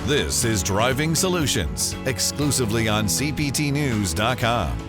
This is Driving Solutions, exclusively on CBTNews.com.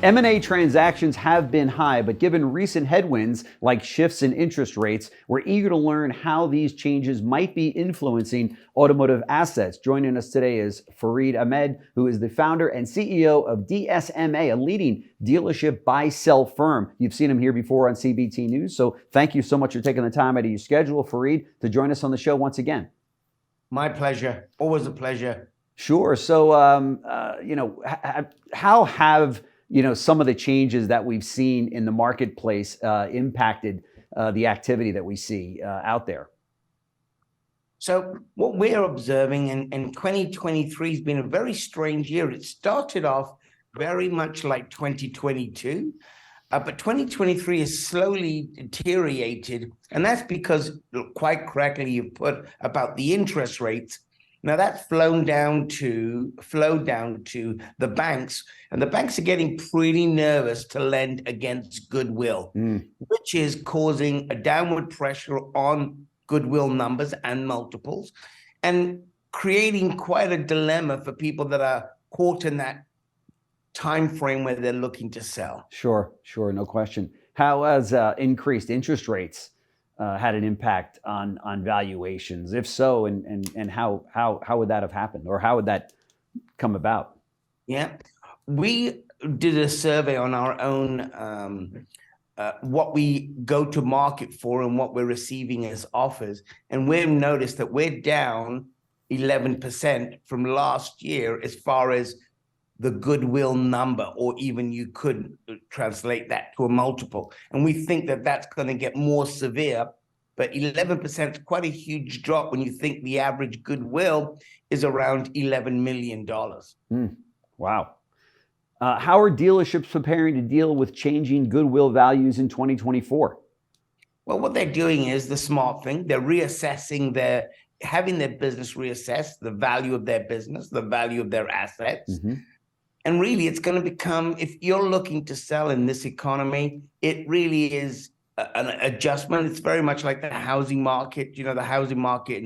M&A transactions have been high, but given recent headwinds like shifts in interest rates, we're eager to learn how these changes might be influencing automotive assets. Joining us today is Farid Ahmad, who is the founder and CEO of DSMA, a leading dealership buy-sell firm. You've seen him here before on CBT News, so thank you so much for taking the time out of your schedule, Farid, to join us on the show once again. My pleasure. Always a pleasure. Sure. So, how have some of the changes that we've seen in the marketplace impacted the activity that we see out there? So what we're observing, and 2023 has been a very strange year. It started off very much like 2022, but 2023 has slowly deteriorated. And that's because, quite correctly, you put about the interest rates. Now that's flowed down to the banks, and the banks are getting pretty nervous to lend against goodwill, which is causing a downward pressure on goodwill numbers and multiples, and creating quite a dilemma for people that are caught in that time frame where they're looking to sell. Sure, no question. How has increased interest rates had an impact on valuations? If so, and how would that have happened, or how would that come about? Yeah, we did a survey on our own, what we go to market for and what we're receiving as offers, and we've noticed that we're down 11% from last year as far as the goodwill number, or even you could translate that to a multiple. And we think that that's going to get more severe, but 11% is quite a huge drop when you think the average goodwill is around $11 million. Wow. How are dealerships preparing to deal with changing goodwill values in 2024? Well, what they're doing is the smart thing. They're reassessing having their business reassess the value of their business, the value of their assets. And really, it's going to become, if you're looking to sell in this economy, it really is an adjustment. It's very much like the housing market. The housing market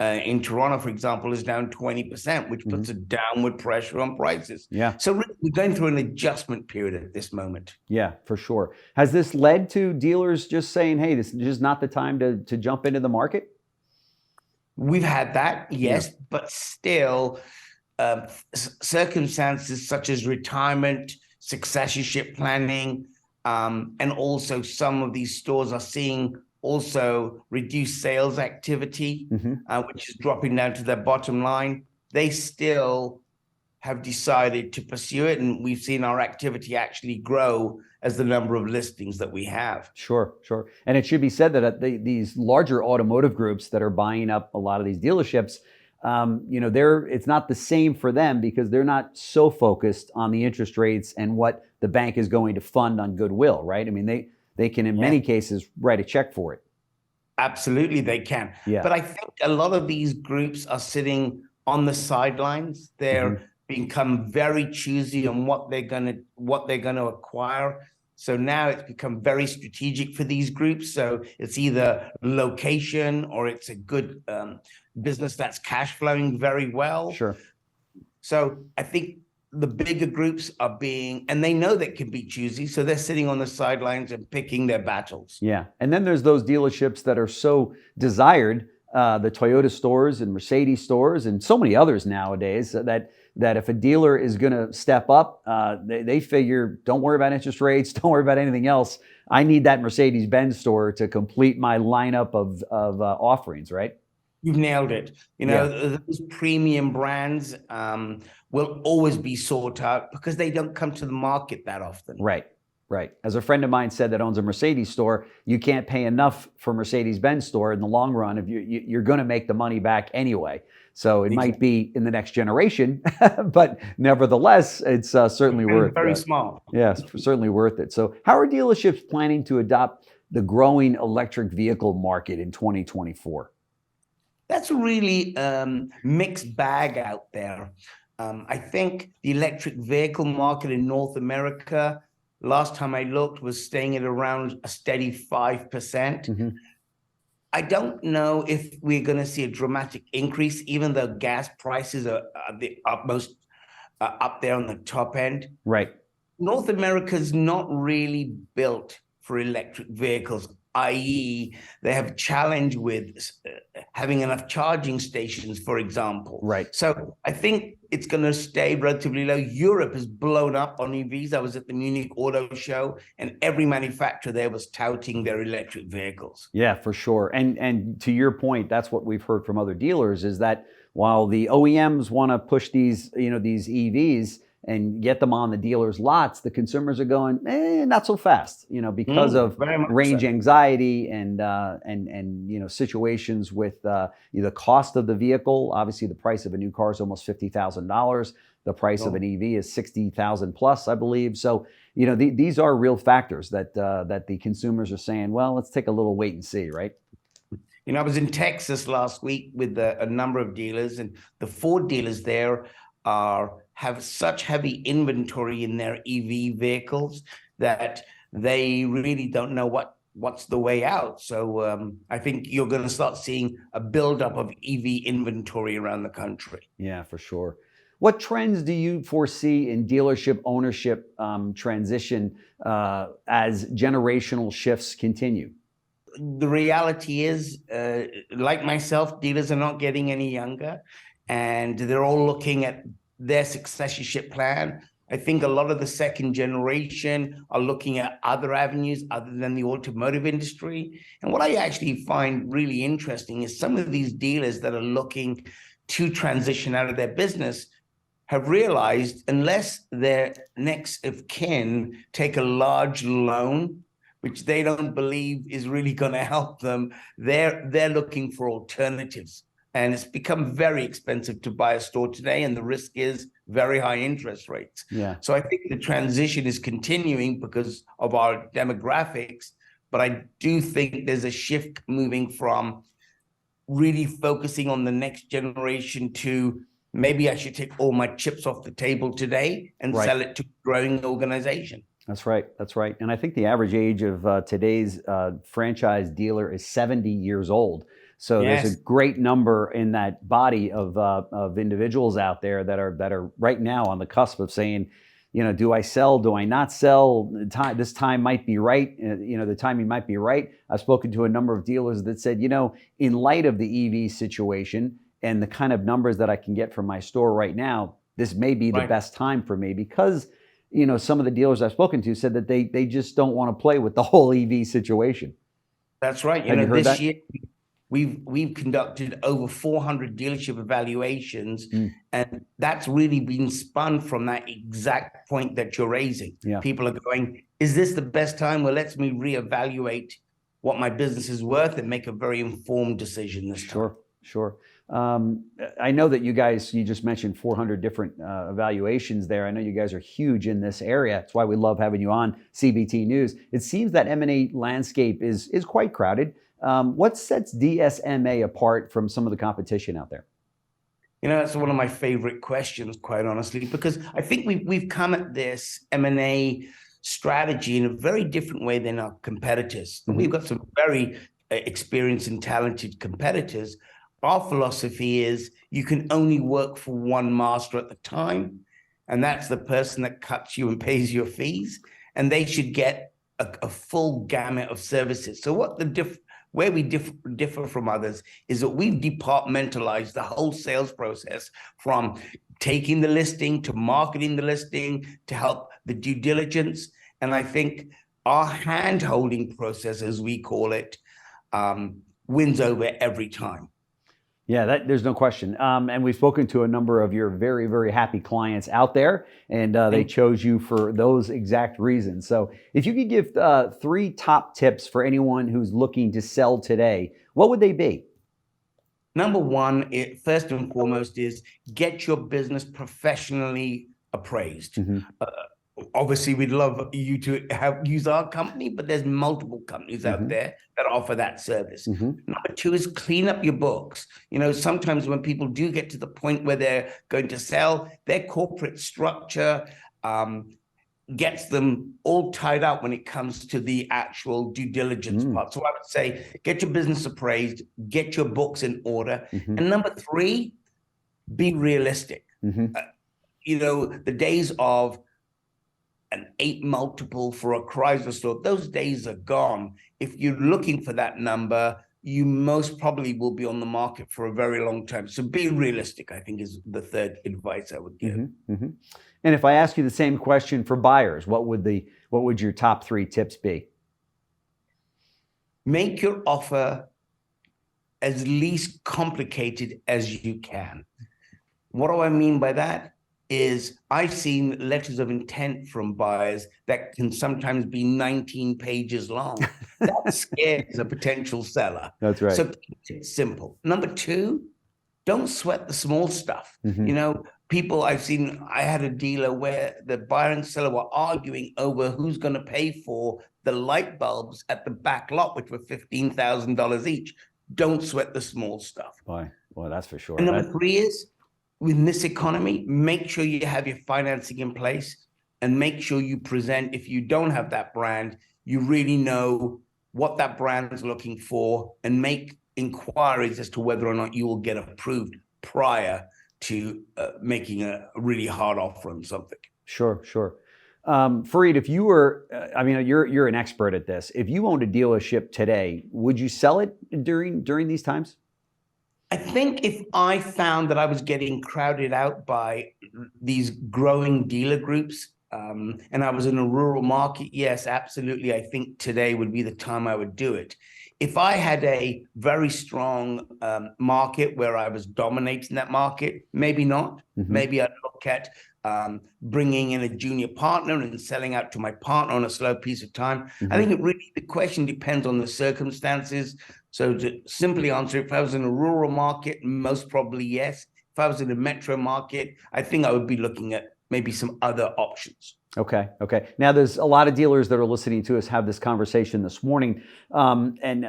in Toronto, for example, is down 20%, which puts a downward pressure on prices. Yeah. So really, we're going through an adjustment period at this moment. Yeah, for sure. Has this led to dealers just saying, hey, this is just not the time to jump into the market? We've had that, yes, but still, circumstances such as retirement, successorship planning, and also some of these stores are seeing also reduced sales activity, which is dropping down to their bottom line. They still have decided to pursue it, and we've seen our activity actually grow as the number of listings that we have. Sure. And it should be said that these larger automotive groups that are buying up a lot of these dealerships, it's not the same for them because they're not so focused on the interest rates and what the bank is going to fund on goodwill, right? I mean, they can, in many cases, write a check for it. Absolutely, they can. Yeah. But I think a lot of these groups are sitting on the sidelines. They're become very choosy on what they're going to acquire. So now it's become very strategic for these groups. So it's either location or it's a good business that's cash flowing very well. Sure. So I think the bigger groups are and they know they can be choosy. So they're sitting on the sidelines and picking their battles. Yeah. And then there's those dealerships that are so desired, the Toyota stores and Mercedes stores and so many others nowadays that if a dealer is going to step up, they figure, don't worry about interest rates, don't worry about anything else. I need that Mercedes-Benz store to complete my lineup of offerings, right? You've nailed it. Those premium brands will always be sought out because they don't come to the market that often. Right. As a friend of mine said that owns a Mercedes store, you can't pay enough for Mercedes-Benz store in the long run if you're going to make the money back anyway. So it might be in the next generation, but nevertheless, it's certainly worth it. Very small. Yes, certainly worth it. So how are dealerships planning to adopt the growing electric vehicle market in 2024? That's a really mixed bag out there. I think the electric vehicle market in North America, last time I looked, was staying at around a steady 5%. I don't know if we're going to see a dramatic increase, even though gas prices are the utmost up there on the top end. Right. North America's not really built for electric vehicles, i.e., they have a challenge with having enough charging stations, for example. Right. So I think it's going to stay relatively low. Europe has blown up on EVs. I was at the Munich Auto Show, and every manufacturer there was touting their electric vehicles. Yeah, for sure. And to your point, that's what we've heard from other dealers is that while the OEMs want to push these EVs and get them on the dealers' lots, the consumers are going, not so fast, because of range anxiety and situations with the cost of the vehicle. Obviously, the price of a new car is almost $50,000. The price of an EV is 60,000 plus, I believe. So, these are real factors that the consumers are saying, well, let's take a little wait and see, right? I was in Texas last week with a number of dealers, and the Ford dealers there have such heavy inventory in their EV vehicles that they really don't know what's the way out. So I think you're going to start seeing a buildup of EV inventory around the country. Yeah, for sure. What trends do you foresee in dealership ownership transition as generational shifts continue? The reality is, like myself, dealers are not getting any younger, and they're all looking at their successorship plan. I think a lot of the second generation are looking at other avenues other than the automotive industry. And what I actually find really interesting is some of these dealers that are looking to transition out of their business have realized unless their next of kin take a large loan, which they don't believe is really going to help them, they're looking for alternatives. And it's become very expensive to buy a store today, and the risk is very high interest rates. Yeah. So I think the transition is continuing because of our demographics, but I do think there's a shift moving from really focusing on the next generation to maybe I should take all my chips off the table today and sell it to a growing organization. That's right. That's right. And I think the average age of today's franchise dealer is 70 years old. So there's a great number in that body of individuals out there that are right now on the cusp of saying, do I sell? Do I not sell? This time might be right. The timing might be right. I've spoken to a number of dealers that said, in light of the EV situation and the kind of numbers that I can get from my store right now, this may be the best time for me because, some of the dealers I've spoken to said that they just don't want to play with the whole EV situation. That's right. This year we've conducted over 400 dealership evaluations, and that's really been spun from that exact point that you're raising. Yeah. People are going, is this the best time? Well, let me reevaluate what my business is worth and make a very informed decision this time. Sure. I know that you just mentioned 400 different evaluations there. I know you guys are huge in this area. That's why we love having you on CBT News. It seems that M&A landscape is quite crowded. What sets DSMA apart from some of the competition out there? That's one of my favorite questions, quite honestly, because I think we've come at this M&A strategy in a very different way than our competitors. Mm-hmm. We've got some very experienced and talented competitors. Our philosophy is you can only work for one master at the time, and that's the person that cuts you and pays your fees, and they should get a full gamut of services. So where we differ from others is that we've departmentalized the whole sales process from taking the listing to marketing the listing to help the due diligence. And I think our hand-holding process, as we call it, wins over every time. Yeah, there's no question. And we've spoken to a number of your very, very happy clients out there, and they chose you for those exact reasons. So if you could give 3 top tips for anyone who's looking to sell today, what would they be? Number one, first and foremost, is get your business professionally appraised. Mm-hmm. Obviously, we'd love you to use our company, but there's multiple companies out there that offer that service. Mm-hmm. Number 2 is clean up your books. Sometimes when people do get to the point where they're going to sell, their corporate structure gets them all tied up when it comes to the actual due diligence part. So I would say, get your business appraised, get your books in order. And number three, be realistic. The days of an 8 multiple for a Chrysler store, those days are gone. If you're looking for that number, you most probably will be on the market for a very long time. So be realistic, I think, is the third advice I would give. And if I ask you the same question for buyers, what would your top 3 tips be? Make your offer as least complicated as you can. What do I mean by that? Is I've seen letters of intent from buyers that can sometimes be 19 pages long. That scares a potential seller. That's right. So keep it simple. Number 2, don't sweat the small stuff. People I've seen, I had a dealer where the buyer and seller were arguing over who's going to pay for the light bulbs at the back lot, which were $15,000 each. Don't sweat the small stuff. Boy, that's for sure. And number 3 is, in this economy, make sure you have your financing in place and make sure you present, if you don't have that brand, you really know what that brand is looking for and make inquiries as to whether or not you will get approved prior to making a really hard offer on something. Sure. Farid, if you were, you're an expert at this. If you owned a dealership today, would you sell it during these times? I think if I found that I was getting crowded out by these growing dealer groups, and I was in a rural market, yes, absolutely. I think today would be the time I would do it. If I had a very strong market where I was dominating that market, maybe not. Maybe I'd look at bringing in a junior partner and selling out to my partner on a slow piece of time. I think the question depends on the circumstances. So to simply answer, if I was in a rural market, most probably yes. If I was in a metro market, I think I would be looking at maybe some other options. Okay. Now, there's a lot of dealers that are listening to us have this conversation this morning, and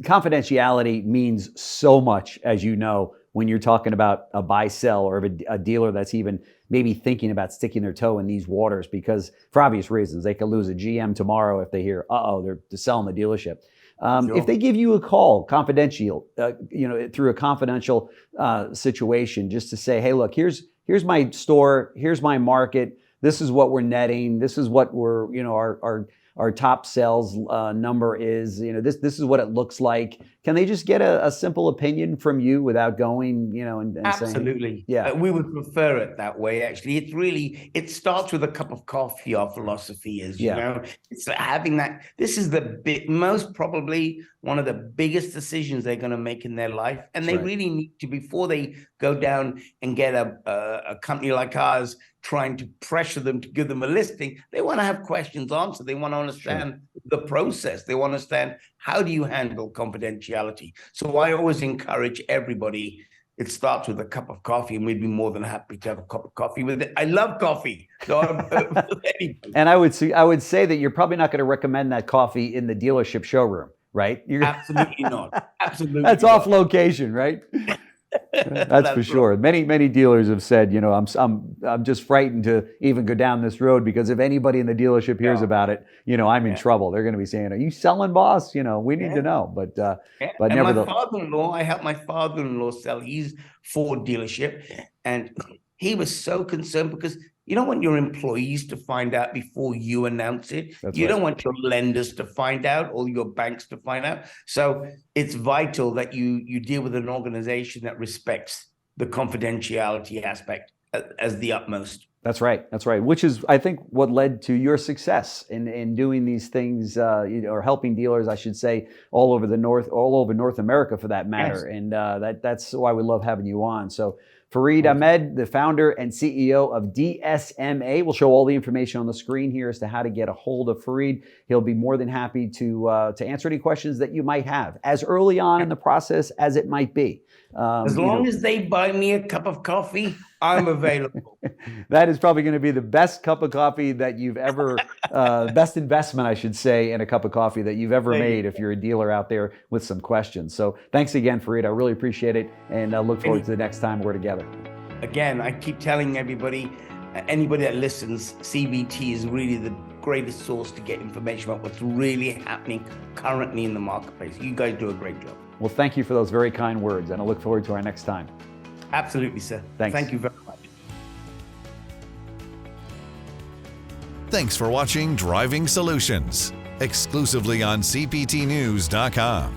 confidentiality means so much, as you know, when you're talking about a buy-sell or a dealer that's even maybe thinking about sticking their toe in these waters, because for obvious reasons, they could lose a GM tomorrow if they hear, they're selling the dealership. If they give you a call, confidential, through a confidential situation, just to say, hey, look, here's my store, here's my market, this is what we're netting, this is what we're, our top sales number is, this is what it looks like. Can they just get a simple opinion from you without going, and absolutely saying, yeah, we would prefer it that way. Actually, it starts with a cup of coffee. Our philosophy is, it's having that. This is most probably one of the biggest decisions they're going to make in their life, and they really need to, before they go down and get a company like ours trying to pressure them to give them a listing, they want to have questions answered. They want to understand the process. They want to understand, how do you handle confidentiality? So I always encourage everybody, it starts with a cup of coffee, and we'd be more than happy to have a cup of coffee with it. I love coffee. So and I would say that you're probably not going to recommend that coffee in the dealership showroom, right? Absolutely not. Absolutely That's not. off location, right? That's for sure. Right. Many dealers have said, I'm just frightened to even go down this road, because if anybody in the dealership hears about it, I'm in trouble. They're going to be saying, "Are you selling, boss? We need to know." But my father-in-law, I helped my father-in-law sell his Ford dealership, and he was so concerned, because you don't want your employees to find out before you announce it. You don't want your lenders to find out, or your banks to find out. So it's vital that you deal with an organization that respects the confidentiality aspect as the utmost. That's right. Which is, I think, what led to your success in doing these things, or helping dealers, I should say, all over North America, for that matter. Yes. And that's why we love having you on. So, Farid Ahmad, the founder and CEO of DSMA. We'll show all the information on the screen here as to how to get a hold of Farid. He'll be more than happy to answer any questions that you might have, as early on in the process as it might be. As long as they buy me a cup of coffee, I'm available. That is probably going to be the best cup of coffee that you've ever, best investment, I should say, in a cup of coffee that you've ever made, if you're a dealer out there with some questions. So thanks again, Farid. I really appreciate it, and I look forward to the next time we're together. Again, I keep telling everybody, anybody that listens, CBT is really the greatest source to get information about what's really happening currently in the marketplace. You guys do a great job. Well, thank you for those very kind words, and I look forward to our next time. Absolutely, sir. Thanks. Thank you very much. Thanks for watching Driving Solutions, exclusively on CPTnews.com.